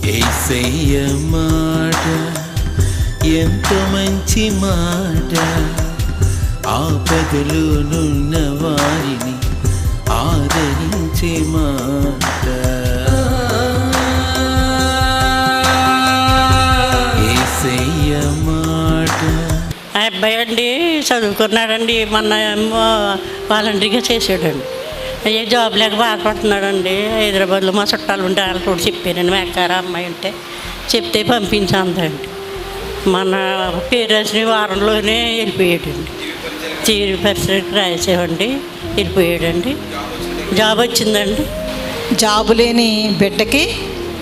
యేసయ్య మాట ఎంత మంచి మాట, ఆపదలోనున్న వారిని ఆదరించే మాట. యేసయ్య మాట. ఆ అబ్బాయి అండి చదువుకున్నాడండి, మొన్న వాలంటీర్గా చేసాడండి. ఏ జాబ్ లేక బాధపడుతున్నాడండి. హైదరాబాద్లో మా చుట్టాలు ఉంటే వాళ్ళు కూడా చెప్పానండి, మేకార అమ్మాయి ఉంటే చెప్తే పంపించాందండి. మన పేరు రాసిన వారంలోనే వెళ్ళిపోయాడండి. తీరు పరిస్థితికి రాసేవండి, వెళ్ళిపోయాడండి. జాబ్ వచ్చిందండి. జాబు లేని బిడ్డకి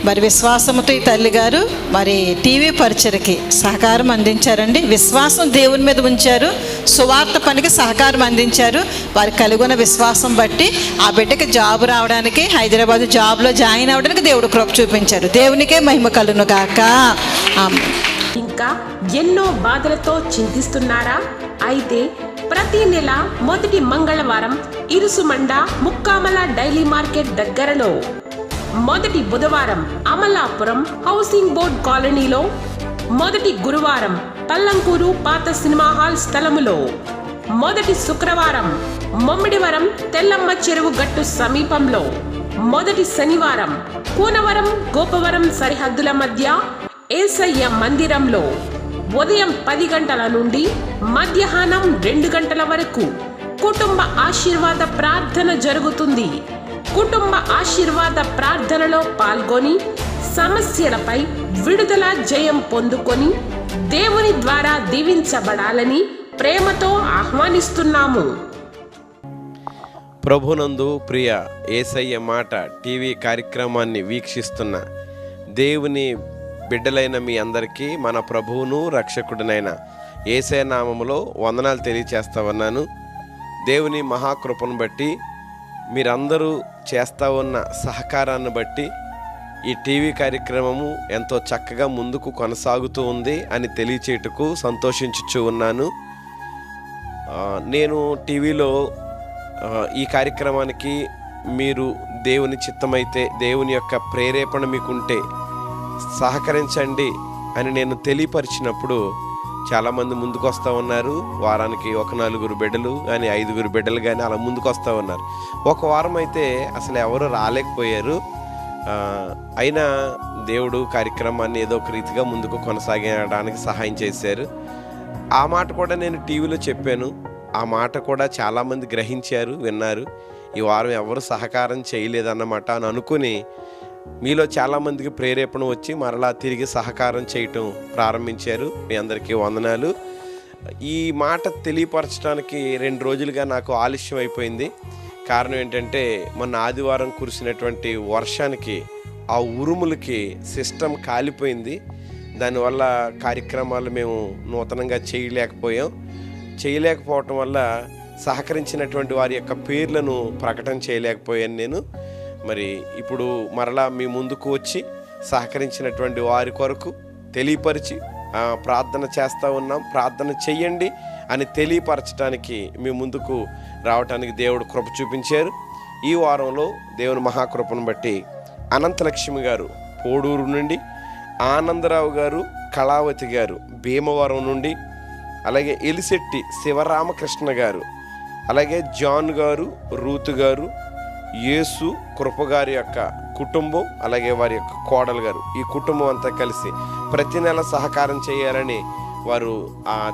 మరి విశ్వాసంతో ఈ తల్లిగారు మరి టీవీ పరిచయకి సహకారం అందించారండి. విశ్వాసం దేవుని మీద ఉంచారు, సువార్త పనికి సహకారం అందించారు. వారి కలిగిన విశ్వాసం బట్టి ఆ బిడ్డకి జాబ్ రావడానికి, హైదరాబాద్ జాబ్లో జాయిన్ అవ్వడానికి దేవుడు కృప చూపించారు. దేవునికే మహిమ కలుగును గాక. ఇంకా ఎన్నో బాధలతో చింతిస్తున్నారా? అయితే ప్రతి నెల మొదటి మంగళవారం ఇరుసుమండ ముక్కామల డైలీ మార్కెట్ దగ్గరలో, మొదటి బుధవారం అమలాపురం హౌసింగ్ బోర్డ్ కాలనీలో, మొదటి గురువారం పల్లంకూరు పాత సినిమా హాల్ స్థలములో, మొదటి శుక్రవారం మొమ్మిడివరం తెల్లమ్మ చెరువు గట్టు సమీపంలో, మొదటి శనివారం కూనవరం గోపవరం సరిహద్దుల మధ్య యేసయ్య మందిరంలో ఉదయం 10 గంటల నుండి మధ్యాహ్నం 2 గంటల వరకు కుటుంబ ఆశీర్వాద ప్రార్థన జరుగుతుంది. కుటుంబ ఆశీర్వాద ప్రార్థనలో పాల్గొని సమస్యలపై విడుదల, జయం పొందుకొని దేవుని ద్వారా దీవించబడాలని ప్రేమతో ఆహ్వానిస్తున్నాము. ప్రభునందు ప్రియ యేసయ్య మాట టీవీ కార్యక్రమాన్ని వీక్షిస్తున్న దేవుని బిడ్డలైన మీ అందరికీ మన ప్రభువును రక్షకుడినైన యేసయ్య నామములో వందనాలు తెలియచేస్తా ఉన్నాను. దేవుని మహాకృపను బట్టి మీరందరూ చేస్తూ ఉన్న సహకారాన్ని బట్టి ఈ టీవీ కార్యక్రమము ఎంతో చక్కగా ముందుకు కొనసాగుతూ ఉంది అని తెలియచేయటకు సంతోషించుచూ ఉన్నాను. నేను టీవీలో ఈ కార్యక్రమానికి మీరు దేవుని చిత్తమైతే, దేవుని యొక్క ప్రేరేపణ మీకుంటే సహకరించండి అని నేను తెలియపరిచినప్పుడు చాలామంది ముందుకు వస్తూ ఉన్నారు. వారానికి 4 బిడ్డలు కానీ 5 బిడ్డలు కానీ అలా ముందుకు వస్తూ ఉన్నారు. ఒక వారం అయితే అసలు ఎవరు రాలేకపోయారు. అయినా దేవుడు కార్యక్రమాన్ని ఏదో ఒక రీతిగా ముందుకు కొనసాగడానికి సహాయం చేశారు. ఆ మాట కూడా నేను టీవీలో చెప్పాను. ఆ మాట కూడా చాలామంది గ్రహించారు, విన్నారు. ఈ వారం ఎవరు సహకారం చేయలేదన్నమాట అని అనుకుని మీలో చాలామందికి ప్రేరేపణ వచ్చి మరలా తిరిగి సహకారం చేయటం ప్రారంభించారు. మీ అందరికీ వందనాలు. ఈ మాట తెలియపరచడానికి 2 రోజులుగా నాకు ఆలస్యం అయిపోయింది. కారణం ఏంటంటే మొన్న ఆదివారం కురిసినటువంటి వర్షానికి, ఆ ఉరుములకి సిస్టమ్ కాలిపోయింది. దానివల్ల కార్యక్రమాలు మేము నూతనంగా చేయలేకపోవటం వల్ల సహకరించినటువంటి వారి యొక్క పేర్లను ప్రకటన చేయలేకపోయాను నేను. మరి ఇప్పుడు మరలా మీ ముందుకు వచ్చి సహకరించినటువంటి వారి కొరకు తెలియపరిచి ప్రార్థన చేస్తూ ఉన్నాం. ప్రార్థన చెయ్యండి అని తెలియపరచడానికి మీ ముందుకు రావటానికి దేవుడు కృప చూపించారు. ఈ వారంలో దేవుని మహాకృపను బట్టి అనంతలక్ష్మి గారు పోడూరు నుండి, ఆనందరావు గారు, కళావతి గారు భీమవరం నుండి, అలాగే ఎలిశెట్టి శివరామకృష్ణ గారు, అలాగే జాన్ గారు, రూతు గారు, యేసు కృపగారి యొక్క కుటుంబం, అలాగే వారి యొక్క కోడలు గారు, ఈ కుటుంబం అంతా కలిసి ప్రతి నెల సహకారం చేయాలని వారు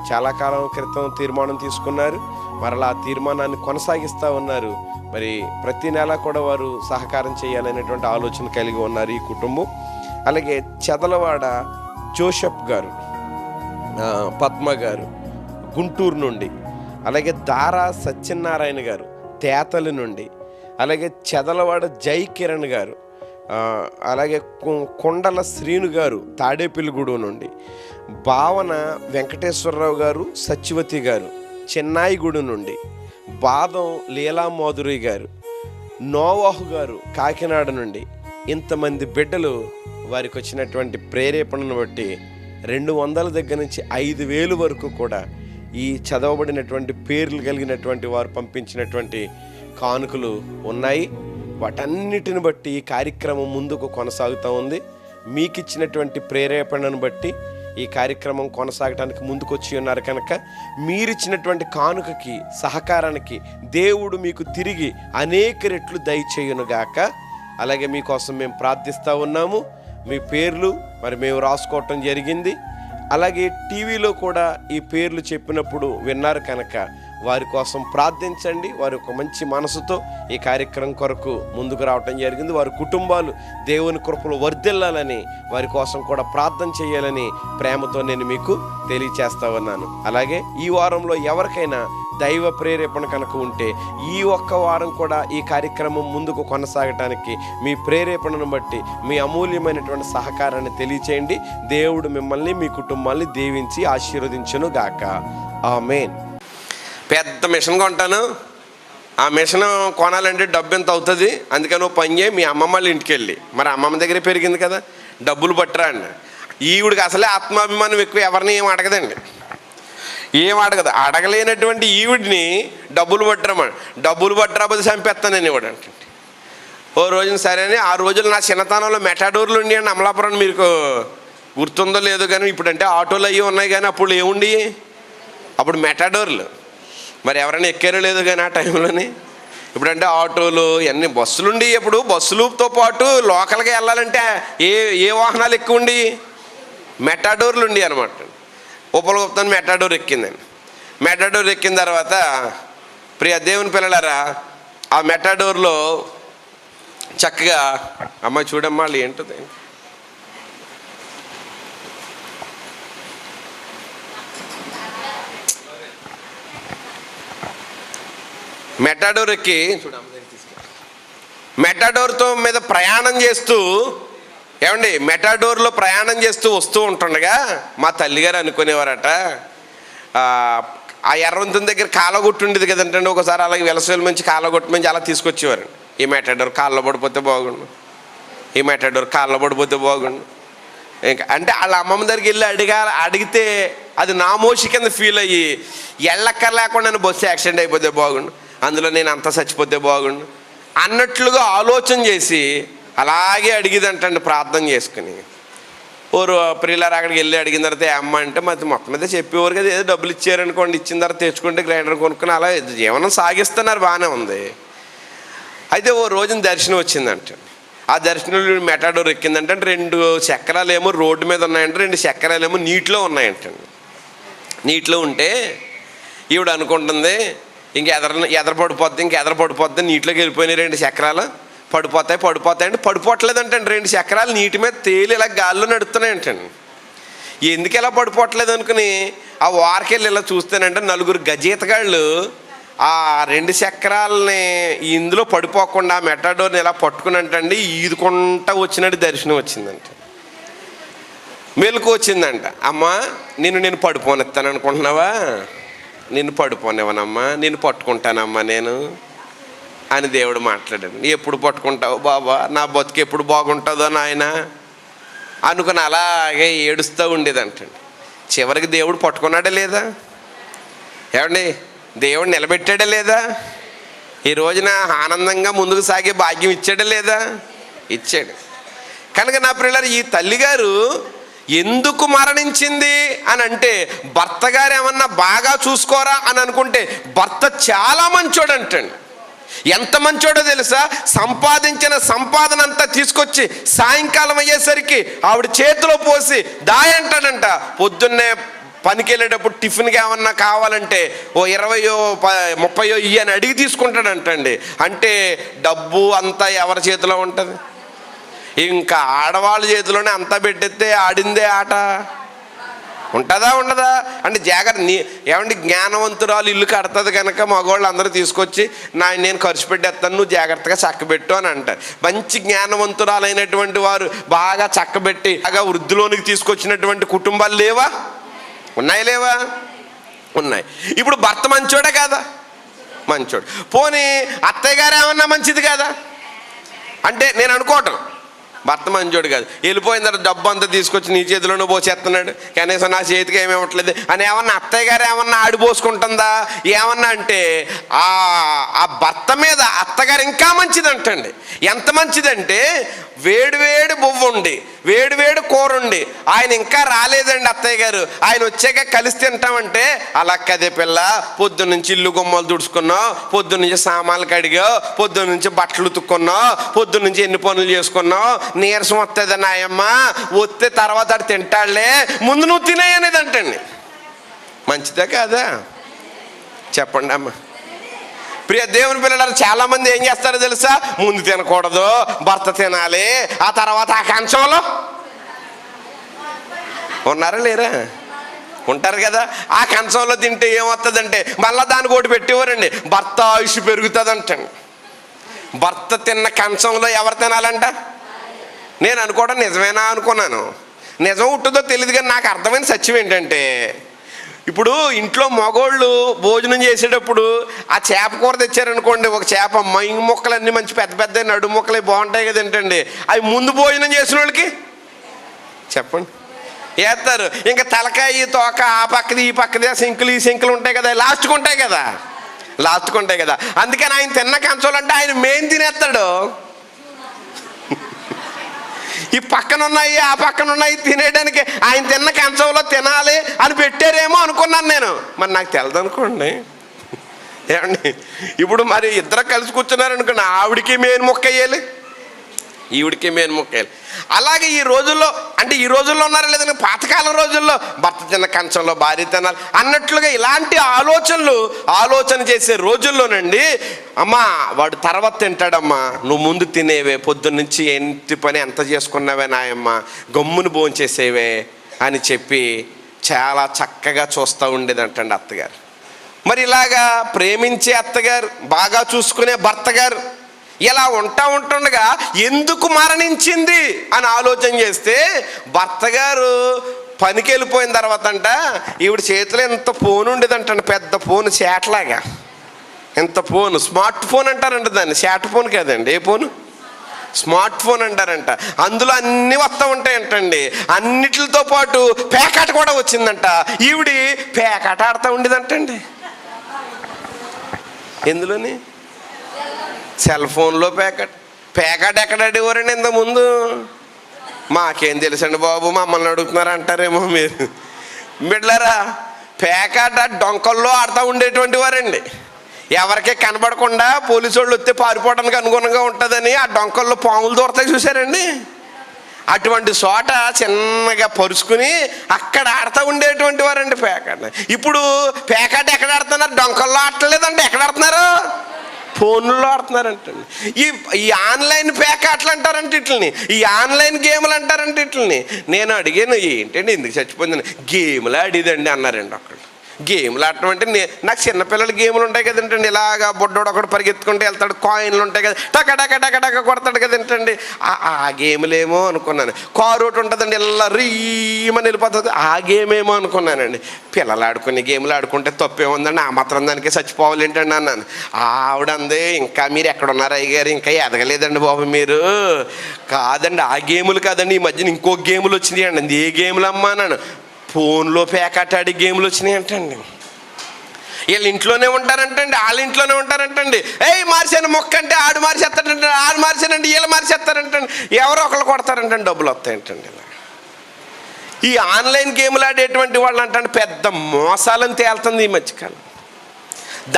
చాలా కాలం క్రితం తీర్మానం తీసుకున్నారు. మరలా ఆ తీర్మానాన్ని కొనసాగిస్తూ ఉన్నారు. మరి ప్రతి నెల కూడా వారు సహకారం చేయాలనేటువంటి ఆలోచన కలిగి ఉన్నారు ఈ కుటుంబం. అలాగే చెదలవాడ జోసెఫ్ గారు, పద్మ గారు గుంటూరు నుండి, అలాగే దారా సత్యనారాయణ గారు తేతలి నుండి, అలాగే చెదలవాడ జై కిరణ్ గారు, అలాగే కొండల శ్రీను గారు తాడేపల్లిగూడు నుండి, భావన వెంకటేశ్వరరావు గారు సత్యవతి గారు చెన్నాయిగూడు నుండి, బాదం లీలా మాధురి గారు, నోవాహు గారు కాకినాడ నుండి, ఇంతమంది బిడ్డలు వారికి వచ్చినటువంటి ప్రేరేపణను బట్టి 200 దగ్గర నుంచి 5,000 వరకు కూడా ఈ చదవబడినటువంటి పేర్లు కలిగినటువంటి వారు పంపించినటువంటి కానుకలు ఉన్నాయి. వాటన్నిటిని బట్టి ఈ కార్యక్రమం ముందుకు కొనసాగుతూ ఉంది. మీకు ఇచ్చినటువంటి ప్రేరేపణను బట్టి ఈ కార్యక్రమం కొనసాగడానికి ముందుకొచ్చి ఉన్నారు కనుక మీరిచ్చినటువంటి కానుకకి సహకారానికి దేవుడు మీకు తిరిగి అనేక రెట్లు దయచేయునుగాక. అలాగే మీకోసం మేము ప్రార్థిస్తూ ఉన్నాము. మీ పేర్లు మరి మేము రాసుకోవటం జరిగింది. అలాగే టీవీలో కూడా ఈ పేర్లు చెప్పినప్పుడు విన్నారు కనుక వారి కోసం ప్రార్థించండి. వారి ఒక మంచి మనసుతో ఈ కార్యక్రమం కొరకు ముందుకు రావటం జరిగింది. వారి కుటుంబాలు దేవుని కృపలో వర్ధిల్లాలని వారి కోసం కూడా ప్రార్థన చేయాలని ప్రేమతో నేను మీకు తెలియచేస్తా ఉన్నాను. అలాగే ఈ వారంలో ఎవరికైనా దైవ ప్రేరేపణ కనుక ఉంటే ఈ ఒక్క వారం కూడా ఈ కార్యక్రమం ముందుకు కొనసాగటానికి మీ ప్రేరేపణను బట్టి మీ అమూల్యమైనటువంటి సహకారాన్ని తెలియచేయండి. దేవుడు మిమ్మల్ని మీ కుటుంబాన్ని దీవించి ఆశీర్వదించును గాక. ఆమేన్. పెద్ద మిషన్ కొంటాను, ఆ మిషన్ కొనాలంటే డబ్బు ఎంత అవుతుంది, అందుకని నువ్వు పని చేయి, మీ అమ్మమ్మ వాళ్ళ ఇంటికి వెళ్ళి, మరి అమ్మమ్మ దగ్గరే పెరిగింది కదా, డబ్బులు పట్టరా అండి. ఈవిడికి అసలే ఆత్మాభిమానం ఎక్కువ, ఎవరిని ఏం అడగదండి, ఏం అడగదు. అడగలేనటువంటి ఈవిడిని డబ్బులు పట్టరమ్మా, డబ్బులు పట్టరాబోతే చంపేస్తానని ఇవ్వడు అంటే. ఓ రోజున సరే అని, ఆ రోజులు నా చిన్నతనంలో మెటాడోర్లు ఉండి అండి అమలాపురం, మీకు గుర్తుందో లేదో కానీ ఇప్పుడంటే ఆటోలు అవి ఉన్నాయి కానీ అప్పుడు ఏముండి, అప్పుడు మెటాడోర్లు. మరి ఎవరైనా ఎక్కారో లేదో కానీ ఆ టైంలోని. ఇప్పుడంటే ఆటోలు అన్ని బస్సులుండి, ఇప్పుడు బస్సులతో పాటు లోకల్గా వెళ్ళాలంటే ఏ వాహనాలు ఎక్కువ ఉండి, మెటాడోర్లు ఉండి అనమాట. ఉపలగుప్తాను మెటాడోర్ ఎక్కిందండి. మెటాడోర్ ఎక్కిన తర్వాత ప్రియ దేవుని పిల్లలారా, ఆ మెటాడోర్లో చక్కగా అమ్మ చూడమ్మా వాళ్ళు ఏంటది, మెటాడోర్ ఎక్కి మెటాడోర్తో మీద ప్రయాణం చేస్తూ, ఏమండి మెటాడోర్లో ప్రయాణం చేస్తూ వస్తూ ఉంటుండగా మా తల్లిగారు అనుకునేవారట, ఆ ఎర్రవంతుని దగ్గర కాలగొట్టు ఉండేది కదంటే, ఒకసారి అలాగే వెలసేల నుంచి కాలగొట్టు నుంచి అలా తీసుకొచ్చేవారు. ఈ మెటాడోర్ కాళ్ళలో పడిపోతే బాగుండు, ఈ మెటాడోర్ కాళ్ళలో పడిపోతే బాగుండు. ఇంకా అంటే వాళ్ళ అమ్మమ్మ దగ్గరికి వెళ్ళి అడిగితే అది నామోషి కింద ఫీల్ అయ్యి, ఎళ్ళక్కర్ లేకుండా బస్సు యాక్సిడెంట్ అయిపోతే బాగుండు, అందులో నేను అంతా చచ్చిపోతే బాగుండు అన్నట్లుగా ఆలోచన చేసి అలాగే అడిగిదంటండి ప్రార్థన చేసుకుని. ఓరు ప్రియులారు అక్కడికి వెళ్ళి అడిగిన తర్వాత అమ్మ అంటే మరి మొత్తం మీద చెప్పేవారు కదా, ఏదో డబ్బులు ఇచ్చారనుకోండి, ఇచ్చిన తర్వాత తెచ్చుకుంటే గ్రైండర్ కొనుక్కుని అలా జీవనం సాగిస్తున్నారు, బాగానే ఉంది. అయితే ఓ రోజున దర్శనం వచ్చిందంట. ఆ దర్శనంలో మెటాడోర్ ఎక్కిందంటే 2 చక్రాలు ఏమో రోడ్డు మీద ఉన్నాయంటే, 2 చక్రాలు ఏమో నీటిలో ఉన్నాయంటండి. నీటిలో ఉంటే ఈవిడ అనుకుంటుంది ఎదర పడిపోద్ది, నీటిలోకి వెళ్ళిపోయినాయి 2 చక్రాలు, పడిపోతాయి అంటే పడిపోవట్లేదంటండి. 2 చక్రాలు నీటి మీద తేలి ఇలా గాల్లో నడుస్తున్నాయంటండి. ఎందుకు ఇలా పడిపోవట్లేదు అనుకుని ఆ వారికెళ్ళి ఇలా చూస్తేనంటే 4 గజేతగాళ్ళు ఆ 2 చక్రాలని ఇందులో పడిపోకుండా మెటాడోర్ని ఇలా పట్టుకుని అంటండి ఈదుకుంటా వచ్చినట్టు దర్శనం వచ్చిందంట. మెలకు వచ్చిందంట, అమ్మ నేను పడిపోనిస్తాను అనుకుంటున్నావా, నిన్ను పడిపోనివ్వనమ్మా, నిన్ను పట్టుకుంటానమ్మా నేను అని దేవుడు మాట్లాడాడు. ఎప్పుడు పట్టుకుంటావు బాబా, నా బతుకు ఎప్పుడు బాగుంటుందో నాయన అనుకుని అలాగే ఏడుస్తూ ఉండేదంటండి. చివరికి దేవుడు పట్టుకున్నాడా లేదా, ఏమండి దేవుడు నిలబెట్టాడా లేదా, ఈ రోజున ఆనందంగా ముందుకు సాగే భాగ్యం ఇచ్చాడా లేదా, ఇచ్చాడు. కనుక నా ప్రియులారా, ఈ తల్లిగారు ఎందుకు మరణించింది అని అంటే, భర్త గారు ఏమన్నా బాగా చూసుకోరా అని అనుకుంటే భర్త చాలా మంచోడు అంటండి. ఎంత మంచోడో తెలుసా, సంపాదించిన సంపాదన అంతా తీసుకొచ్చి సాయంకాలం అయ్యేసరికి ఆవిడ చేతిలో పోసి దాయంటాడంట. పొద్దున్నే పనికి వెళ్ళేటప్పుడు టిఫిన్కి ఏమన్నా కావాలంటే ఓ 20 30 ఇయ్యి అని అడిగి తీసుకుంటాడంటండి. అంటే డబ్బు అంతా ఎవరి చేతిలో ఉంటుంది, ఇంకా ఆడవాళ్ళ చేతిలోనే అంతా పెట్టేస్తే ఆడిందే ఆట ఉంటుందా ఉండదా అంటే జాగ్రత్త. ఏమంటే జ్ఞానవంతురాలు ఇల్లు కడుతుంది కనుక మగవాళ్ళు అందరూ తీసుకొచ్చి నేను ఖర్చు పెట్టేస్తాను, నువ్వు జాగ్రత్తగా చక్కబెట్టు అని అంటారు. మంచి జ్ఞానవంతురాలైనటువంటి వారు బాగా చక్కబెట్టి బాగా వృద్ధిలోనికి తీసుకొచ్చినటువంటి కుటుంబాలు లేవా, ఉన్నాయి లేవా, ఉన్నాయి. ఇప్పుడు భర్త మంచోడే కదా, మంచోడు. పోనీ అత్తయ్య గారు ఏమన్నా మంచిది కదా అంటే నేను అనుకోవటం, భర్త మంచోడు కాదు. వెళ్ళిపోయిన తర్వాత డబ్బు అంతా తీసుకొచ్చి నీ చేతిలోనే పోసేస్తున్నాడు, కనీసం నా చేతికి ఏమి ఇవ్వట్లేదు అని ఏమన్నా అత్తయ్య గారు ఏమన్నా ఆడిపోసుకుంటుందా? ఏమన్నా అంటే ఆ భర్త మీద అత్తగారు ఇంకా మంచిదంటండి. ఎంత మంచిదంటే వేడివేడి బువ్వ ఉండి వేడివేడి కూర ఉండి ఆయన ఇంకా రాలేదండి అత్తయ్య గారు, ఆయన వచ్చాక కలిసి తింటామంటే, అలా కదే పిల్ల, పొద్దున్న నుంచి ఇల్లు గుమ్మలు తుడుచుకున్నావు, పొద్దున్న నుంచి సామాన్లు కడిగావు, పొద్దున్న నుంచి బట్టలు ఉతుక్కున్నావు, పొద్దున్న నుంచి ఎన్ని పనులు చేసుకున్నావు, నీరసం వస్తుంది నాయమ్మ, వస్తే తర్వాత అది తింటాడులే, ముందు నువ్వు తినేయి అనేది అంటండి. మంచిదే కాదా చెప్పండి అమ్మ? ప్రియ దేవుని పిల్లలు చాలామంది ఏం చేస్తారో తెలుసా? ముందు తినకూడదు, భర్త తినాలి, ఆ తర్వాత ఆ కంచంలో ఉన్నారా లేరా? ఉంటారు కదా. ఆ కంచంలో తింటే ఏమవుతుందంటే మళ్ళీ దానికి ఒకటి పెట్టేవారండి, భర్త ఆయుష్ పెరుగుతుంది అంటండి. భర్త తిన్న కంచంలో ఎవరు తినాలంట? నేను అనుకోవడం నిజమేనా అనుకున్నాను. నిజం ఉంటుందో తెలియదు కానీ నాకు అర్థమైన సత్యం ఏంటంటే, ఇప్పుడు ఇంట్లో మగోళ్ళు భోజనం చేసేటప్పుడు ఆ చేప కూర తెచ్చారనుకోండి, ఒక చేప మైంగ్ ముక్కలు అన్నీ మంచి పెద్ద పెద్ద నడుము ముక్కలు బాగుంటాయి కదేంటండి, అవి ముందు భోజనం చేసిన వాళ్ళకి చెప్పండి వేస్తారు. ఇంకా తలకాయ తోక ఆ పక్కది ఈ పక్కది సింకులు ఈ సింకులు ఉంటాయి కదా, లాస్ట్కి ఉంటాయి కదా. అందుకని ఆయన తిన్న కంచోలంటే ఆయన మెయిన్ తినేస్తాడు. ఈ పక్కన ఉన్నాయి ఆ పక్కన ఉన్నాయి తినేయడానికి ఆయన తిన్న కంచంలో తినాలి అని పెట్టారేమో అనుకున్నాను నేను. మరి నాకు తెలదు అనుకోండి ఏమండి. ఇప్పుడు మరి ఇద్దరు కలిసి కూర్చున్నారు అనుకోండి, ఆవిడికి మెయిన్ ముక్క వేయాలి, ఈవిడికి మెయిన్ ముక్క వేయాలి. అలాగే ఈ రోజుల్లో, అంటే ఈ రోజుల్లో ఉన్నారా లేదని పాతకాలం రోజుల్లో భర్త తిన్న కంచంలో భార్య తినాలి అన్నట్లుగా ఇలాంటి ఆలోచన చేసే రోజుల్లోనండి, అమ్మా వాడు తర్వాత తింటాడమ్మా, నువ్వు ముందు తినేవే, పొద్దున్న నుంచి ఇంటి పని ఎంత చేసుకున్నావే నాయమ్మ, గమ్మును భోంచేసేవే అని చెప్పి చాలా చక్కగా చూస్తూ ఉండేదంటండి అత్తగారు. మరి ఇలాగా ప్రేమించే అత్తగారు, బాగా చూసుకునే భర్త గారు ఇలా ఉంటుండగా ఎందుకు మరణించింది అని ఆలోచన చేస్తే, భర్త గారు పనికి వెళ్ళిపోయిన తర్వాత అంట ఈవిడ చేతిలో ఎంత ఫోన్ ఉండేదంటండి, పెద్ద ఫోన్, శాట్లాగా ఎంత ఫోన్, స్మార్ట్ ఫోన్ అంటారంట దాన్ని, శాట్ ఫోన్ కాదండి, ఏ ఫోను, స్మార్ట్ ఫోన్ అంటారంట. అందులో అన్నీ వస్తూ ఉంటాయంటండి. అన్నిటితో పాటు పేకాట కూడా వచ్చిందంట. ఈవిడి పేకాట ఆడుతూ ఉండేదంటండి. ఎందులోని? సెల్ ఫోన్లో పేకాట ఎక్కడ ఆడేవారండి ఇంతకుముందు? మాకేం తెలుసండి బాబు, మమ్మల్ని అడుగుతున్నారు అంటారేమో మీరు. బిడ్డలారా, పేకాట డొంకల్లో ఆడుతూ ఉండేటువంటి వారండి. ఎవరికే కనబడకుండా పోలీసు వాళ్ళు వస్తే పారిపోవడానికి అనుగుణంగా ఉంటుందని ఆ డొంకల్లో పాములు దూరతాయి చూసారండి. అటువంటి చోట చిన్నగా పరుచుకుని అక్కడ ఆడుతూ ఉండేటువంటి వారండి పేకాట. ఇప్పుడు పేకాట ఎక్కడ ఆడుతున్నారు? డొంకల్లో ఆడలేదండి. ఎక్కడ ఆడుతున్నారు? ఫోన్లో ఆడుతున్నారంటండి. ఈ ఆన్లైన్ పేకాట్లు అంటారంటే ఇట్లని, ఈ ఆన్లైన్ గేమ్లు అంటారంటే ఇట్లని. నేను అడిగాను, ఏంటండి ఎందుకు చచ్చిపోయిందని. గేమ్లు ఆడేదండి అన్నారండి ఒకళ్ళు. గేమ్లు ఆడటం అంటే నాకు చిన్నపిల్లల గేమ్లు ఉంటాయి కదంటండి, ఇలాగా బొడ్డోడు ఒకటి పరిగెత్తుకుంటూ వెళ్తాడు, కాయిన్లు ఉంటాయి కదా, టక కొడతాడు కదంటండి, ఆ గేమ్లేమో అనుకున్నాను. కారు ఒకటి ఉంటుందండి, ఇలా రీమని వెళ్ళిపోతుంది, ఆ గేమ్ ఏమో అనుకున్నానండి. పిల్లలు ఆడుకునే గేమ్లు ఆడుకుంటే తప్పేముందండి, ఆ మాత్రం దానికి చచ్చిపోవాలి ఏంటండి అన్నాను. ఆవిడందే, ఇంకా మీరు ఎక్కడున్నారు అయ్యగారు, ఇంకా ఎదగలేదండి బాబు మీరు. కాదండి ఆ గేములు కాదండి, ఈ మధ్యన ఇంకో గేములు వచ్చినాయి అండి. ఏ గేములు అమ్మా అన్నాను. ఫోన్లో పేకాట ఆడి గేమ్లు వచ్చినాయి అంటండి. వీళ్ళు ఇంట్లోనే ఉంటారంటండి, వాళ్ళ ఇంట్లోనే ఉంటారంటండి. మార్చాను మొక్క అంటే ఆడు మార్చేస్తాడంటే, ఆడు మార్చానంటే వీళ్ళు మార్చేస్తారంటండి, ఎవరో ఒకళ్ళు కొడతారంటండి, డబ్బులు వస్తాయంటండి. ఈ ఆన్లైన్ గేమ్లు ఆడేటువంటి వాళ్ళు అంటే పెద్ద మోసాలని తేలుతుంది ఈ మధ్యకాలం.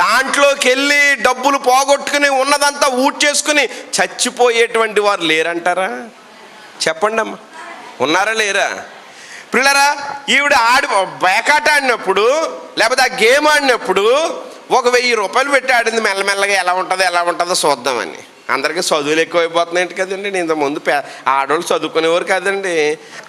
దాంట్లోకి వెళ్ళి డబ్బులు పోగొట్టుకుని ఉన్నదంతా ఊడ్చేసుకుని చచ్చిపోయేటువంటి వారు లేరంటారా? చెప్పండి అమ్మా, ఉన్నారా లేరా? పిల్లరా, ఈవిడ పేకాట ఆడినప్పుడు లేకపోతే ఆ గేమ్ ఆడినప్పుడు ఒక 1000 రూపాయలు పెట్టి ఆడింది. మెల్లమెల్లగా ఎలా ఉంటుందో చూద్దామని. అందరికీ చదువులు ఎక్కువైపోతున్నాయి కదండి. ఇంతకుముందు ఆడవాళ్ళు చదువుకునేవారు కదండి,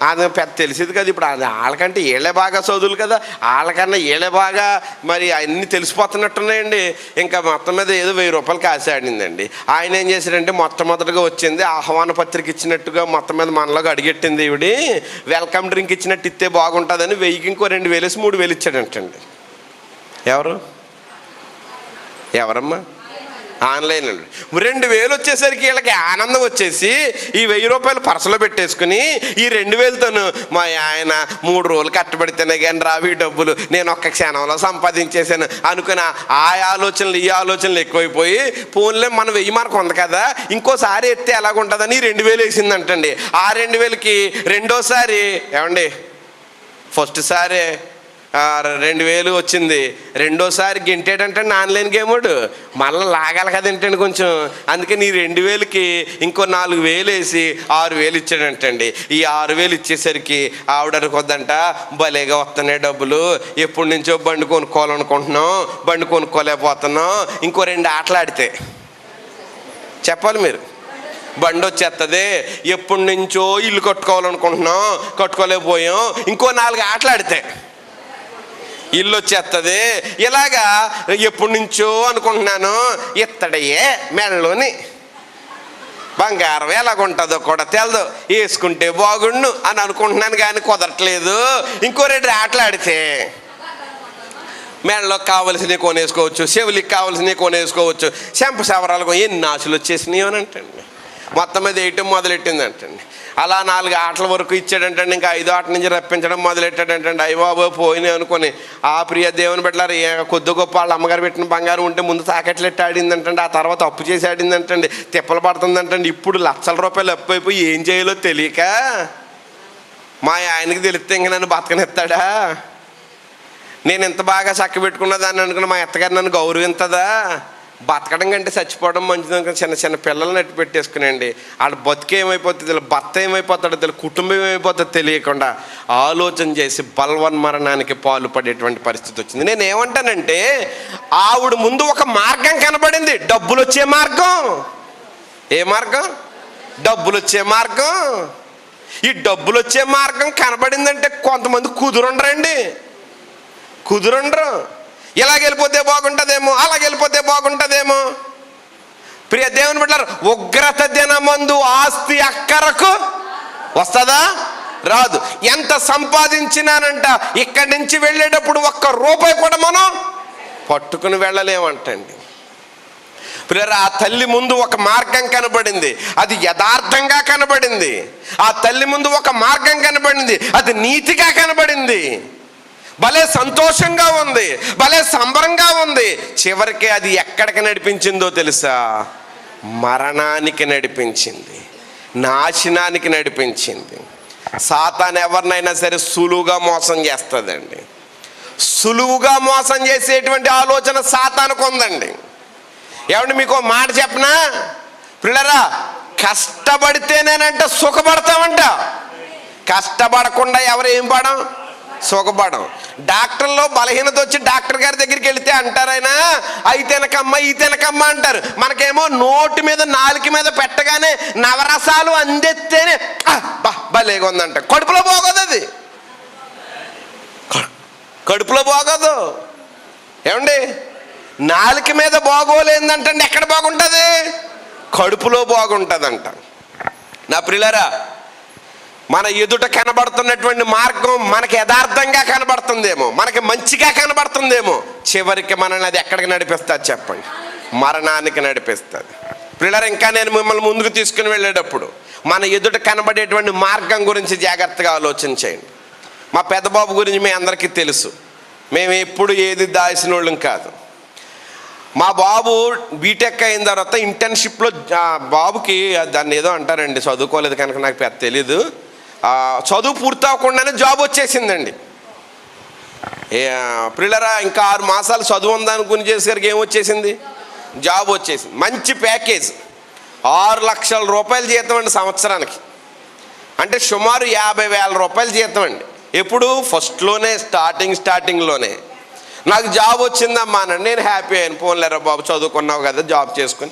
అది పెద్ద తెలిసేది కదా. ఇప్పుడు వాళ్ళకంటే వీళ్ళే బాగా చదువులు కదా, వాళ్ళకన్నా వీళ్ళే బాగా మరి అన్నీ తెలిసిపోతున్నట్టున్నాయండి. ఇంకా మొత్తం మీద ఏదో 1000 రూపాయలు కాసి ఆడిందండి. ఆయన ఏం చేశాడంటే మొట్టమొదటిగా వచ్చింది ఆహ్వాన పత్రిక ఇచ్చినట్టుగా మొత్తం మీద మనలోకి అడిగెట్టింది ఈవిడి. వెల్కమ్ డ్రింక్ ఇచ్చినట్టు ఇస్తే బాగుంటుందని 1000కి ఇంకో 2000 వేసి 3000 ఇచ్చాడంటండి. ఎవరమ్మా? ఆన్లైన్ 2000 వచ్చేసరికి వీళ్ళకి ఆనందం వచ్చేసి ఈ 1000 రూపాయలు పర్సులో పెట్టేసుకుని ఈ 2000తోను మా ఆయన 3 రోజులు కట్టబడితేనే కానీ రావి డబ్బులు నేను ఒక్క క్షణంలో సంపాదించేసాను అనుకుని ఆ ఆలోచనలు ఈ ఆలోచనలు ఎక్కువైపోయి ఫోన్లే మనం 1000 మనకు ఉంది కదా ఇంకోసారి ఎత్తే ఎలాగుంటుందని 2000 వేసిందంటండి. ఆ 2000కి రెండోసారి ఏమండి ఫస్ట్ సారి 2000 వచ్చింది, రెండోసారి గింటేటంటే ఆన్లైన్ గేముడు మళ్ళీ లాగాలి కదంటండి కొంచెం. అందుకని ఈ 2000కి ఇంకో 4000 వేసి 6000 ఇచ్చాడంటండి. ఈ 6000 ఇచ్చేసరికి ఆవిడ అనుకోద్దంట భలేగా వస్తున్నాయి డబ్బులు, ఎప్పటి నుంచో బండి కొనుక్కోవాలనుకుంటున్నాం, బండి కొనుక్కోలేకపోతున్నాం, ఇంకో 2 ఆటలు ఆడితే చెప్పాలి మీరు బండి వచ్చేస్తుంది, ఎప్పటి నుంచో ఇల్లు కట్టుకోవాలనుకుంటున్నాం కట్టుకోలేకపోయాం, ఇంకో 4 ఆటలు ఆడితే ఇల్లు వచ్చేస్తుంది, ఇలాగా ఎప్పటి నుంచో అనుకుంటున్నాను ఇత్తడయే మెడలోని బంగారం ఎలాగుంటుందో కూడా తెలదు, వేసుకుంటే బాగుండు అని అనుకుంటున్నాను కానీ కుదరట్లేదు, ఇంకో 2 ఆటలు ఆడితే మెడలోకి కావలసినవి కొనేసుకోవచ్చు, చెవులకి కావలసినవి కొనేసుకోవచ్చు, చెంప సవరాలకు ఎన్ని ఆశలు వచ్చేసినాయి అని అంటండి. మొత్తం మీద వేయటం మొదలెట్టిందంటండి. అలా 4 ఆటల వరకు ఇచ్చాడంటండి. ఇంకా 5వ ఆట నుంచి రప్పించడం మొదలెట్టాడంటండి. అయ్యబాబు పోయినాయి అనుకొని ఆ ప్రియ దేవుని పెట్టారు కొద్ది గొప్ప వాళ్ళ అమ్మగారు పెట్టిన బంగారం ఉంటే ముందు తాకట్లెట్టి ఆడిందంటండి, ఆ తర్వాత అప్పు చేసి ఆడిందంటండి, తిప్పలు పడుతుందంటండి. ఇప్పుడు లక్షల రూపాయలు అప్పు అయిపోయి ఏం చేయాలో తెలియక మా ఆయనకి తెలిస్తే ఇంక నన్ను బతకనిస్తాడా, నేను ఇంత బాగా చక్క పెట్టుకున్నదాన్ని అనుకున్న మా అత్తగారు నన్ను గౌరవించదా, బతకడం కంటే చచ్చిపోవడం మంచిది అనుకుని చిన్న చిన్న పిల్లల్ని అట్టు పెట్టేసుకునండి. వాళ్ళ బతుకు ఏమైపోతుంది తెలియదు, భర్త ఏమైపోతాడో తెలియదు, కుటుంబం ఏమైపోతుందో తెలియకుండా ఆలోచన చేసి బలవన్మరణానికి పాల్పడేటువంటి పరిస్థితి వచ్చింది. నేను ఏమంటానంటే ఆవిడ ముందు ఒక మార్గం కనబడింది, డబ్బులు వచ్చే మార్గం. ఏ మార్గం? డబ్బులు వచ్చే మార్గం. ఈ డబ్బులు వచ్చే మార్గం కనబడిందంటే కొంతమంది కుదురుండరండి, కుదురుండరు. ఇలాగెళ్ళిపోతే బాగుంటుందేమో, అలాగెళ్ళిపోతే బాగుంటుందేమో. ప్రియ దేవుని బిడ్డలారా, ఉగ్రత దినమందు ఆస్తి అక్కరకు వస్తుందా? రాదు. ఎంత సంపాదించినానంట ఇక్కడి నుంచి వెళ్ళేటప్పుడు 1 రూపాయి కూడా మనం పట్టుకుని వెళ్ళలేమంటండి. ప్రియరా, ఆ తల్లి ముందు ఒక మార్గం కనబడింది, అది యథార్థంగా కనబడింది. ఆ తల్లి ముందు ఒక మార్గం కనబడింది, అది నీతిగా కనబడింది. భలే సంతోషంగా ఉంది, భలే సంబరంగా ఉంది. చివరికి అది ఎక్కడికి నడిపించిందో తెలుసా? మరణానికి నడిపించింది, నాశనానికి నడిపించింది. సాతాను ఎవరినైనా సరే సులువుగా మోసం చేస్తుందండి. సులువుగా మోసం చేసేటువంటి ఆలోచన సాతానుకు ఉందండి. ఏమంటే మీకు మాట చెప్పనా పిల్లరా, కష్టపడితేనేనంట సుఖపడతామంట, కష్టపడకుండా ఎవరు ఏం పడం? సుఖపడం. డాక్టర్లో బలహీనత వచ్చి డాక్టర్ గారి దగ్గరికి వెళితే అంటారైనా అయి తినకమ్మ ఈ తినకమ్మ అంటారు. మనకేమో నోటి మీద నాలుక మీద పెట్టగానే నవరసాలు అందెత్తేనే భలేగా ఉందంట. కడుపులో బాగోదు, అది కడుపులో బాగోదు. ఏమండి, నాలుక మీద బాగోలేదంటే ఎక్కడ బాగుంటుంది? కడుపులో బాగుంటుందంట. నా ప్రియులారా, మన ఎదుట కనబడుతున్నటువంటి మార్గం మనకి యథార్థంగా కనబడుతుందేమో, మనకి మంచిగా కనబడుతుందేమో, చివరికి మనల్ని అది ఎక్కడికి నడిపిస్తుంది చెప్పండి? మరణానికి నడిపిస్తుంది. పిల్లలు, ఇంకా నేను మిమ్మల్ని ముందుకు తీసుకుని వెళ్ళేటప్పుడు మన ఎదుట కనబడేటువంటి మార్గం గురించి జాగ్రత్తగా ఆలోచన చేయండి. మా పెద్ద బాబు గురించి మీ అందరికీ తెలుసు, మేము ఎప్పుడు ఏది దాచిన వాళ్ళం కాదు. మా బాబు బీటెక్ అయిన తర్వాత ఇంటర్న్షిప్లో బాబుకి దాన్ని ఏదో అంటారండి, చదువుకోలేదు కనుక నాకు పెద్ద తెలీదు, చదువు పూర్తి అవ్వకుండానే జాబ్ వచ్చేసిందండి. పిల్లరా, ఇంకా 6 మాసాలు చదువు ఉందనుకుని చేసేసరికి ఏమొచ్చేసింది? జాబ్ వచ్చేసింది. మంచి ప్యాకేజ్, 6 లక్షల రూపాయల జీతం అండి సంవత్సరానికి. అంటే సుమారు 50,000 రూపాయల జీతం అండి. ఎప్పుడు? ఫస్ట్లోనే, స్టార్టింగ్లోనే నాకు జాబ్ వచ్చిందమ్మా అని నేను హ్యాపీ అయిన. పోన్లేరా బాబు, చదువుకున్నావు కదా, జాబ్ చేసుకుని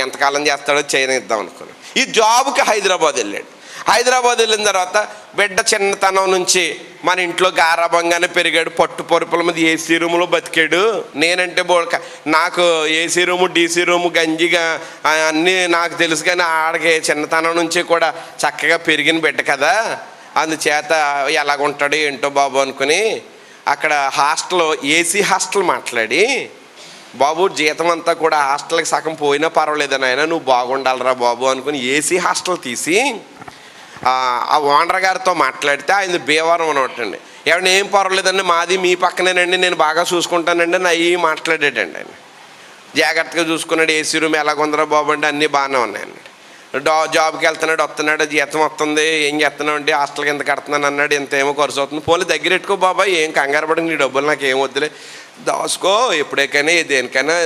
ఎంతకాలం చేస్తాడో చేయనిద్దాం అనుకున్నాను. ఈ జాబ్కి హైదరాబాద్ వెళ్ళాడు. హైదరాబాద్ వెళ్ళిన తర్వాత బిడ్డ చిన్నతనం నుంచి మన ఇంట్లో గారాభంగానే పెరిగాడు. పట్టు పరుపుల మీద ఏసీ రూములో బతికాడు. నేనంటే నాకు ఏసీ రూము, డీసీ రూము, గంజిగా అన్నీ నాకు తెలుసు. కానీ ఆడికి చిన్నతనం నుంచి కూడా చక్కగా పెరిగిన బిడ్డ కదా, అందుచేత ఎలాగుంటాడు ఏంటో బాబు అనుకుని అక్కడ హాస్టల్లో ఏసీ హాస్టల్ మాట్లాడి బాబు జీతం అంతా కూడా హాస్టల్కి సగం పోయినా పర్వాలేదని ఆయన, నువ్వు బాగుండాలిరా బాబు అనుకుని ఏసీ హాస్టల్ తీసి ఆ ఓనర్ గారితో మాట్లాడితే ఆయన భీమవరం అనొట్టండి. ఏమన్నా ఏం పర్వాలేదండి, మాది మీ పక్కనేనండి, నేను బాగా చూసుకుంటానండి అని అవి మాట్లాడాడండి ఆయన. జాగ్రత్తగా చూసుకున్నాడు. ఏసీ రూమ్ ఎలాగుందరా బాబు అంటే అన్నీ బాగానే ఉన్నాయండి. జాబ్కి వెళ్తున్నాడు, వస్తున్నాడు, జీతం వస్తుంది, ఏం చేస్తున్నావు అంటే హాస్టల్కి ఎంత కడుతున్నాను అన్నాడు. ఎంత ఏమో ఖర్చు అవుతుంది, పోలే దగ్గర పెట్టుకో బాబాయ్, ఏం కంగారు పడి నీ డబ్బులు నాకు ఏం వద్దులే, దాసుకో, ఎప్పుడైనా దేనికైనా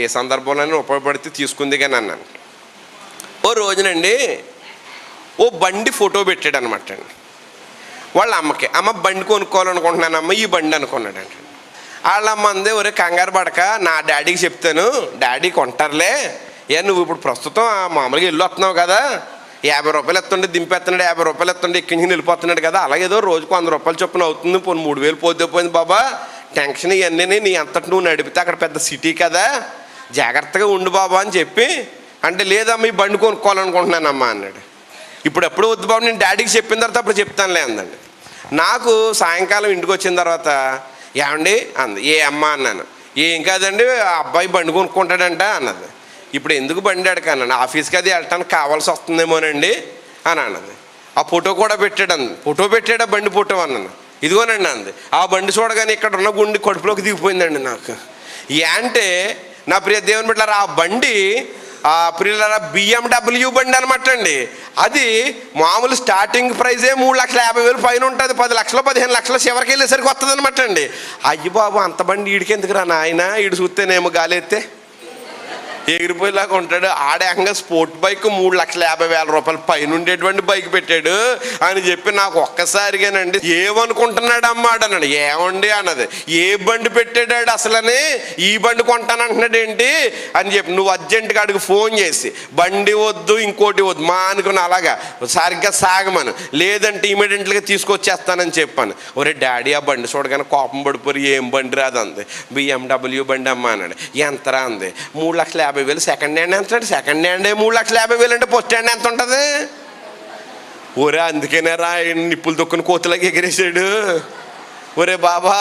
ఏ సందర్భంలోనే ఉపయోగపడితే తీసుకుంది కానీ అన్నాను. ఓ రోజునండి ఓ బండి ఫోటో పెట్టాడు అనమాట అండి వాళ్ళ అమ్మకి. అమ్మ బండి కొనుక్కోవాలనుకుంటున్నానమ్మ, ఈ బండి అనుకున్నాడండి. వాళ్ళమ్మ అందే, ఒరే కంగారు పడక, నా డాడీకి చెప్తాను, డాడీ కొంటారులే, నువ్వు ఇప్పుడు ప్రస్తుతం మామూలుగా ఇల్లు వస్తున్నావు కదా, 50 రూపాయలు ఎత్తుండే దింపేస్తున్నాడు, 50 రూపాయలు ఎత్తుండే ఎక్కించి వెళ్ళిపోతున్నాడు కదా, అలాగేదో రోజుకు 100 రూపాయలు చొప్పున అవుతుంది, పోనీ 3000 పోతే బాబా, టెన్షన్ ఇవన్నీ నీ అంతటి నువ్వు నడిపితే అక్కడ పెద్ద సిటీ కదా, జాగ్రత్తగా ఉండు బాబా అని చెప్పి అంటే, లేదమ్మా ఈ బండి కొనుక్కోవాలనుకుంటున్నానమ్మా అన్నాడు. ఇప్పుడెప్పుడు వద్దు బాబు, నేను డాడీకి చెప్పిన తర్వాత అప్పుడు చెప్తానులే అందండి. నాకు సాయంకాలం ఇంటికి వచ్చిన తర్వాత ఏమండి అంది. ఏ అమ్మ అన్నాను. ఏం కాదండి, ఆ అబ్బాయి బండి కొనుక్కుంటాడంట అన్నది. ఇప్పుడు ఎందుకు బండి అడగన్నాను, ఆఫీస్కి అది వెళ్ళటానికి కావాల్సి వస్తుందేమోనండి అని అన్నది. ఆ ఫోటో కూడా పెట్టాడు అంది. ఫోటో పెట్టాడు, ఆ బండి ఫోటో అన్నాను. ఇదిగోనండి అంది. ఆ బండి చూడగానే ఇక్కడ ఉన్న గుండె కడుపులోకి దిగిపోయిందండి నాకు. అంటే నా ప్రియ దేవుని బిడ్డలారా, ఆ బండి ప్రియులారా BMW బండి అనమాట అండి. అది మామూలు స్టార్టింగ్ ప్రైజే 3,50,000 పైన ఉంటుంది, 10 లక్షలు 15 లక్షలు చివరికి వెళ్ళేసరికి వస్తుంది అనమాట అండి. అయ్యి బాబు, అంత బండి ఈడికి ఎందుకురా నాయన, ఈడు చూస్తేనేమో గాలి ఎత్తే ఎగిరిపోయేలాగా ఉంటాడు. ఆడేకంగా స్పోర్ట్ బైక్ 3,50,000 రూపాయలు పైన ఉండేటువంటి బైక్ పెట్టాడు అని చెప్పి నాకు ఒక్కసారిగానండి ఏమనుకుంటున్నాడు అమ్మాడు అన్నాడు. ఏమండి అన్నది. ఏ బండి పెట్టాడు అసలని, ఈ బండి కొంటానంటున్నాడు ఏంటి అని చెప్పి, నువ్వు అర్జెంటుగా అడిగి ఫోన్ చేసి బండి వద్దు ఇంకోటి వద్దు మా అనుకుని అలాగా సరిగ్గా సాగమను, లేదంటే ఇమీడియట్గా తీసుకొచ్చేస్తానని చెప్పాను. ఒరే డాడీ, ఆ బండి చూడగానే కోపం పడిపోయి, ఏం బండి రాదు అంది. BMW బండి అమ్మ అన్నాడు. ఎంతరా అంది. 3,50,000 సెకండ్ హ్యాండ్ ఎంత? సెకండ్ హ్యాండే 3,50,000 అంటే ఫస్ట్ హ్యాండ్ ఎంత ఉంటుంది? ఒరే అందుకేనే రా నిప్పులు తొక్కుని కోతులాగా ఎగిరేసాడు. ఒరే బాబా,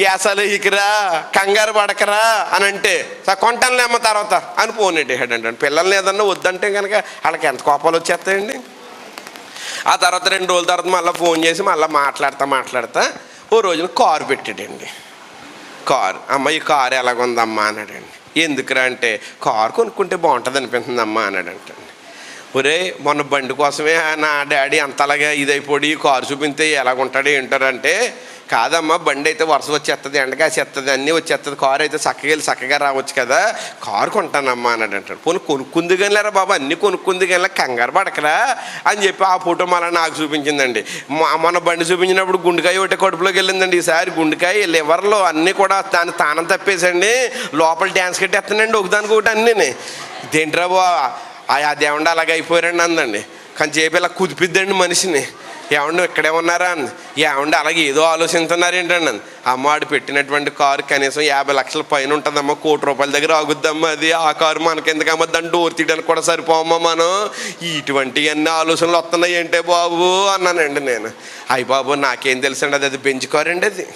యాసలు ఇకరా, కంగారు పడకరా అని అంటే, కొంటానులే అమ్మ తర్వాత అని ఫోన్ పెట్టేసాడు అంటే. పిల్లల్ని ఏదన్నా వద్దంటే కనుక వాళ్ళకి ఎంత కోపాలు వచ్చేస్తాయండి. ఆ తర్వాత 2 రోజుల తర్వాత మళ్ళీ ఫోన్ చేసి మళ్ళీ మాట్లాడతా ఓ రోజున కారు పెట్టాడండి. కారు, అమ్మ ఈ కారు ఎలాగుందమ్మా అన్నాడండి. ఎందుకురా అంటే, కారు కొనుక్కుంటే బాగుంటుంది అనిపిస్తుందమ్మా అన్నాడంట. ఒరే మొన్న బండి కోసమే నా డాడీ అంతలాగా ఇదైపోయి కారు చూపిస్తే ఎలాగుంటాడు ఏంటారంటే, కాదమ్మా బండి అయితే వర్షం వచ్చేస్తుంది, ఎండకాసేస్తుంది, అన్నీ వచ్చేస్తుంది, కారు అయితే చక్కగా రావచ్చు కదా, కారు కొంటానమ్మా అన్నాడు అంటాడు. పోనీ కొనుక్కుంది కానీ లేరా బాబా, అన్నీ కొనుక్కుంది కానీ కంగారు పడకరా అని చెప్పి ఆ ఫోటో మళ్ళీ నాకు చూపించిందండి. మన బండి చూపించినప్పుడు గుండెకాయ ఒకటి కడుపులోకి వెళ్ళిందండి. ఈసారి గుండెకాయ లివర్లో అన్నీ కూడా దాని తానం తప్పేసండి, లోపల డ్యాన్స్ కట్టేస్తానండి ఒకదానికి ఒకటి అన్నీ. ఇదేంట్రా బా అదేమండి అలాగ అయిపోయారండి అందండి. కానీ చెప్పి ఇలా కుదిపిద్దండి మనిషిని. ఏమండి ఇక్కడే ఉన్నారా అంది. ఏమండి అలాగే ఏదో ఆలోచిస్తున్నారు ఏంటండి అంది. అమ్మాడు పెట్టినటువంటి కారు కనీసం 50 లక్షల పైన ఉంటుందమ్మా, 1 కోటి రూపాయల దగ్గర ఆగుద్దమ్మా అది. ఆ కారు మనకెందుకమ్మా, దాన్ని డోర్ తీయడానికి కూడా సరిపోమ్మా మనం. ఇటువంటి అన్ని ఆలోచనలు వస్తున్నాయి ఏంటే బాబు అన్నానండి నేను. అయ్యి బాబు నాకేం తెలుసండి, అది బెంచ్ కారు అండి, అది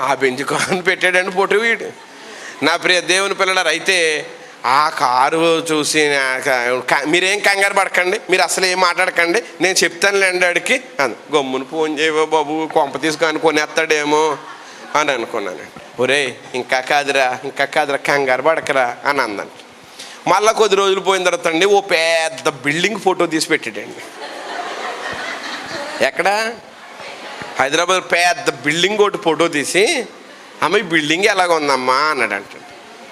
ఆ బెంచ్ కారుని పెట్టాడండి ఫోటో వీడు. నా ప్రియ దేవుని పిల్లలారు, అయితే ఆ కారు చూసి మీరేం కంగారు పడకండి, మీరు అసలు ఏం మాట్లాడకండి, నేను చెప్తానులేండి అడికి అని. గమ్మును ఫోన్ చేయవో బాబు, కొంప తీసుకొని కొనేస్తాడేమో అని అనుకున్నాను. ఒరే ఇంకా కాదురా కంగారు పడకరా అని అందండి. మళ్ళీ కొద్ది రోజులు పోయిన తర్వాత అండి ఓ పెద్ద బిల్డింగ్ ఫోటో తీసి పెట్టాడండి. ఎక్కడ? హైదరాబాద్ పెద్ద బిల్డింగ్ ఒకటి ఫోటో తీసి, అమ్మ ఈ బిల్డింగ్ ఎలాగ ఉందమ్మా అన్నాడంట.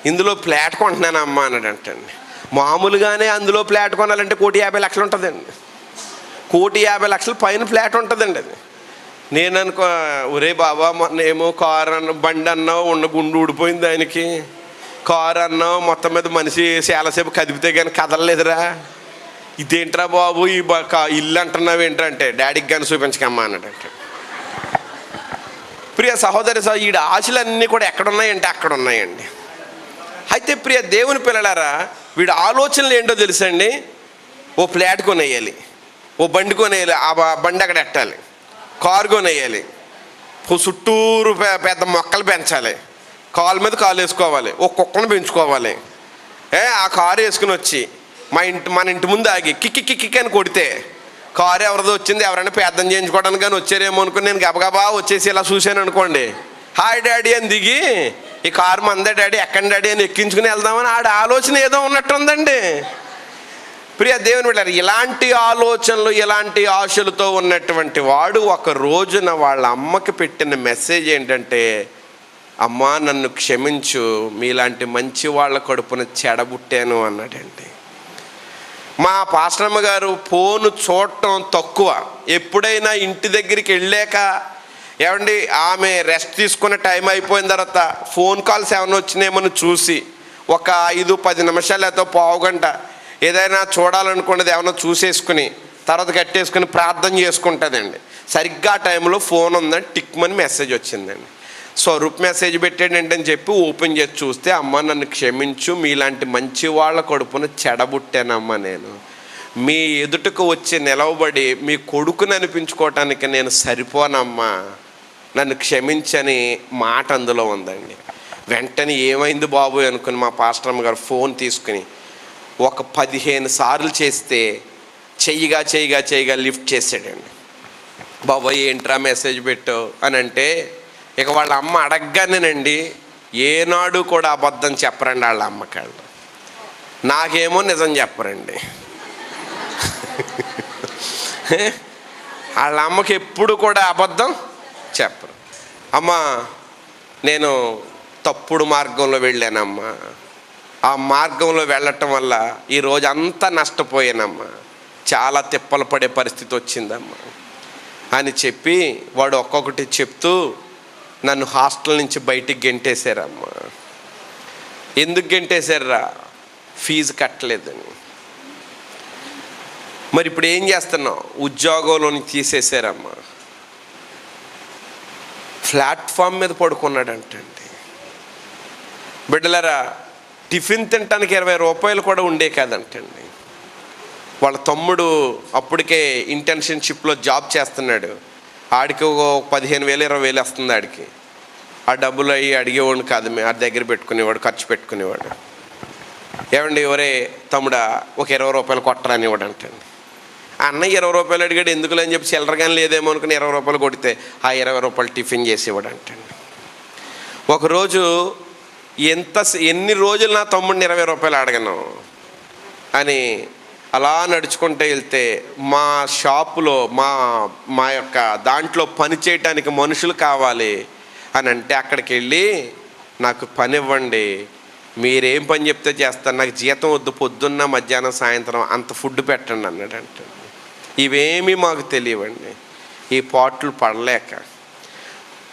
ఇందులో ఫ్లాట్ కొంటున్నానమ్మా అన్నాడంటండి. మామూలుగానే అందులో ఫ్లాట్ కొనాలంటే 1,50,00,000 ఉంటుందండి. 1,50,00,000 పైన ఫ్లాట్ ఉంటుందండి అది. నేను ఒరే బాబా మొన్నేమో కారు బండి అన్నావు, ఉన్న గుండు ఊడిపోయింది ఆయనకి, కారు అన్నావు మొత్తం మీద మనిషి చాలాసేపు కదిపితే కానీ కదలలేదురా, ఇదేంట్రా బాబు ఈ ఇల్లు అంటున్నావు ఏంటంటే, డాడీకి కానీ చూపించకమ్మా అన్నాడంటే. ప్రియ సహోదరి ఈ ఆశలన్నీ కూడా ఎక్కడున్నాయంటే అక్కడ ఉన్నాయండి. అయితే ప్రియ దేవుని పిల్లలారా, వీడి ఆలోచనలు ఏంటో తెలుసండి. ఓ ఫ్లాట్ కొనేయాలి, ఓ బండి కొనేయాలి, ఆ బండి అక్కడ ఎట్టాలి, కారు కొనేయాలి, చుట్టూరు పెద్ద మొక్కలు పెంచాలి, కాలు మీద కాలు వేసుకోవాలి, ఒక కుక్కను పెంచుకోవాలి. ఆ కారు వేసుకుని వచ్చి మన ఇంటి ముందు ఆగి కిక్కి కిక్కి అని కొడితే కారు ఎవరిదో వచ్చింది, ఎవరైనా పేదం చేయించుకోవడానికి కానీ వచ్చారేమో అనుకుని నేను గబగబా వచ్చేసి ఇలా చూశాను అనుకోండి, హాయ్ డాడీ అని దిగి ఈ కారు మందే డాడీ, ఎక్కండి డాడీ అని ఎక్కించుకుని వెళ్దామని ఆడ ఆలోచన ఏదో ఉన్నట్టుందండి. ప్రియ దేవుని బిడ్డలారా, ఇలాంటి ఆలోచనలు ఇలాంటి ఆశలతో ఉన్నటువంటి వాడు ఒక రోజున వాళ్ళ అమ్మకి పెట్టిన మెసేజ్ ఏంటంటే, అమ్మా నన్ను క్షమించు, మీలాంటి మంచి వాళ్ళ కడుపున చెడబుట్టాను అన్నాడండి. మా పాస్టరమ్మ గారు ఫోను చూడటం తక్కువ. ఎప్పుడైనా ఇంటి దగ్గరికి వెళ్ళాక ఏమండి ఆమె రెస్ట్ తీసుకునే టైం అయిపోయిన తర్వాత ఫోన్ కాల్స్ ఏమైనా వచ్చినాయేమని చూసి ఒక 5-10 నిమిషాలు లేదో పావుగంట ఏదైనా చూడాలనుకున్నది ఏమైనా చూసేసుకుని తర్వాత కట్టేసుకుని ప్రార్థన చేసుకుంటుందండి. సరిగ్గా ఆ టైంలో ఫోన్ ఉందని టిక్మని మెసేజ్ వచ్చిందండి. స్వరూప్ మెసేజ్ పెట్టాడంటని చెప్పి ఓపెన్ చేసి చూస్తే, అమ్మ నన్ను క్షమించు, మీలాంటి మంచి వాళ్ళ కడుపున చెడబుట్టానమ్మా, నేను మీ ఎదుటకు వచ్చి నిలవబడి మీ కొడుకుని అనిపించుకోవటానికి నేను సరిపోనమ్మా, నన్ను క్షమించని మాట అందులో ఉందండి. వెంటనే ఏమైంది బాబు అనుకుని మా పాస్టరమ్మ గారు ఫోన్ తీసుకుని ఒక 15 సార్లు చేస్తే చెయ్యిగా లిఫ్ట్ చేసాడండి. బాబాయ్ ఏంట్రా మెసేజ్ పెట్టావు అని అంటే, ఇక వాళ్ళ అమ్మ అడగగానేనండి, ఏనాడు కూడా అబద్ధం చెప్పరండి వాళ్ళ అమ్మకాళ్ళు, నాకేమో నిజం చెప్పరండి. వాళ్ళ అమ్మకి ఎప్పుడు కూడా అబద్ధం చెప్పరు. అమ్మ నేను తప్పుడు మార్గంలో వెళ్ళానమ్మా, ఆ మార్గంలో వెళ్ళటం వల్ల ఈరోజు అంతా నష్టపోయానమ్మా, చాలా తిప్పలు పడే పరిస్థితి వచ్చిందమ్మా అని చెప్పి వాడు ఒక్కొక్కటి చెప్తూ నన్ను హాస్టల్ నుంచి బయటికి గెంటేశారమ్మా. ఎందుకు గెంటేశారా? ఫీజు కట్టలేదని. మరి ఇప్పుడు ఏం చేస్తున్నావు? ఉద్యోగంలోని తీసేశారమ్మా. ప్లాట్ఫామ్ మీద పడుకున్నాడంటండి. బిడ్డలారా, టిఫిన్ తినటానికి 20 రూపాయలు కూడా ఉండే కాదంటండి. వాళ్ళ తమ్ముడు అప్పటికే ఇంటర్న్షిప్లో జాబ్ చేస్తున్నాడు, ఆడికి ఒక 15,000-20,000 వస్తుంది ఆడికి. ఆ డబ్బులు అవి అడిగేవాడిని కాదు, ఆ దగ్గర పెట్టుకునేవాడు, ఖర్చు పెట్టుకునేవాడు. ఏమండి ఎవరే తమ్ముడా ఒక 20 రూపాయలు కొట్టరానివాడు అంటండి. అన్న 20 రూపాయలు అడిగాడు, ఎందుకులే అని చెప్పి చిల్లరగానే లేదేమో అనుకుని 20 రూపాయలు కొడితే ఆ 20 రూపాయలు టిఫిన్ చేసేవాడు అంటండి. ఒకరోజు ఎన్ని రోజులు నా తమ్ముడిని 20 రూపాయలు అడగను అని అలా నడుచుకుంటూ వెళ్తే మా షాపులో మా యొక్క దాంట్లో పని చేయటానికి మనుషులు కావాలి అని అంటే, అక్కడికి వెళ్ళి నాకు పని ఇవ్వండి, మీరేం పని చెప్తే చేస్తాను, నాకు జీతం వద్దు, పొద్దున్న మధ్యాహ్నం సాయంత్రం అంత ఫుడ్ పెట్టండి అన్నాడంట. ఇవేమీ మాకు తెలియవండి. ఈ పాటలు పడలేక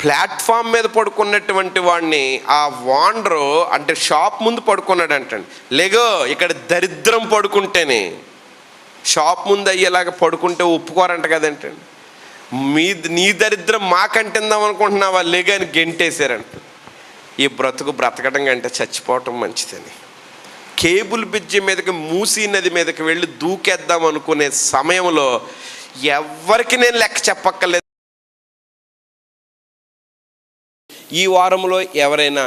ప్లాట్ఫామ్ మీద పడుకున్నటువంటి వాడిని ఆ వాండరు అంటే షాప్ ముందు పడుకున్నాడు అంటండి. లేగో ఇక్కడ దరిద్రం పడుకుంటేనే షాప్ ముందు అయ్యేలాగా పడుకుంటే ఒప్పుకోరంట కదంటండి. నీ దరిద్రం మాకంటిందాం అనుకుంటున్నావా, లేగని గెంటేశారంట. ఈ బ్రతకడం కంటే చచ్చిపోవటం మంచిదని కేబుల్ బ్రిడ్జి మీదకి మూసీ నది మీదకి వెళ్ళి దూకేద్దాం అనుకునే సమయంలో ఎవరికి నేను లెక్క చెప్పక్కర్లేదు. ఈ వారంలో ఎవరైనా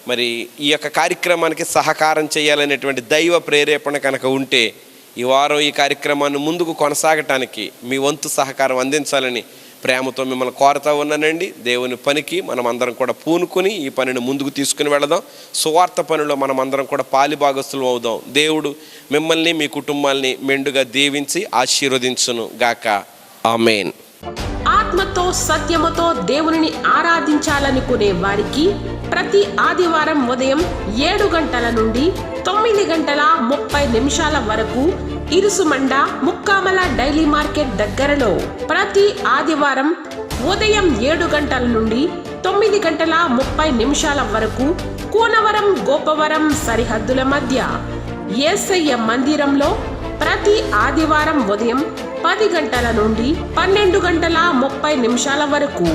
మరి ఈ యొక్క కార్యక్రమానికి సహకారం చేయాలనేటువంటి దైవ ప్రేరేపణ కనుక ఉంటే ఈ వారం ఈ కార్యక్రమాన్ని ముందుకు కొనసాగటానికి మీ వంతు సహకారం అందించాలని ప్రేమతో మిమ్మల్ని కోరుతా ఉన్నానండి. దేవుని పనికి మనం అందరం కూడా పూనుకొని ఈ పనిని ముందుకు తీసుకుని వెళదాం. సువార్త పనిలో మనం అందరం కూడా పాలిభాగస్తులు అవుదాం. దేవుడు మిమ్మల్ని మీ కుటుంబాల్ని మెండుగా దీవించి ఆశీర్వదించును గాక. ఆమేన్. ఆత్మతో సత్యముతో దేవునిని ఆరాధించాలనుకునే వారికి ప్రతి ఆదివారం ఉదయం 7 గంటల నుండి 9:30 వరకు ఇరుసుమండ ముక్కామల డైలీ మార్కెట్ దగ్గరలో, ప్రతి ఆదివారం ఉదయం 7 గంటల నుండి 9:30 వరకు కూనవరం గోపవరం సరిహద్దుల మధ్య యేసయ్య మందిరంలో, ప్రతి ఆదివారం ఉదయం 10 గంటల నుండి 12:30 వరకు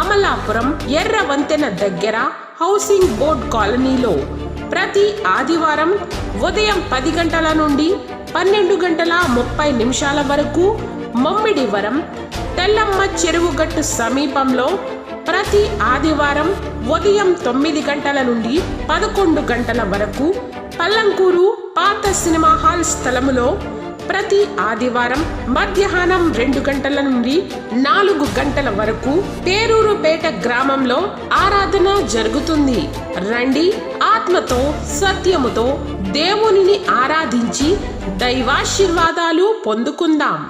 అమలాపురం ఎర్ర వంతెన దగ్గర హౌసింగ్ బోర్డ్ కాలనీలో, ప్రతి ఆదివారం ఉదయం 10 గంటల నుండి 12:30 వరకు మమ్మిడివరం తెల్లమ్మ చెరువుగట్టు సమీపంలో, ప్రతి ఆదివారం ఉదయం 9 గంటల నుండి 11 గంటల వరకు పల్లంకూరు పాత సినిమా హాల్ స్థలములో ప్రతి ఆదివారం మధ్యాహ్నం 2 గంటల నుండి 4 గంటల వరకు పేరూరుపేట గ్రామంలో ఆరాధన జరుగుతుంది. రండి, ఆత్మతో సత్యముతో దేవునిని ఆరాధించి దైవాశీర్వాదాలు పొందుకుందాం.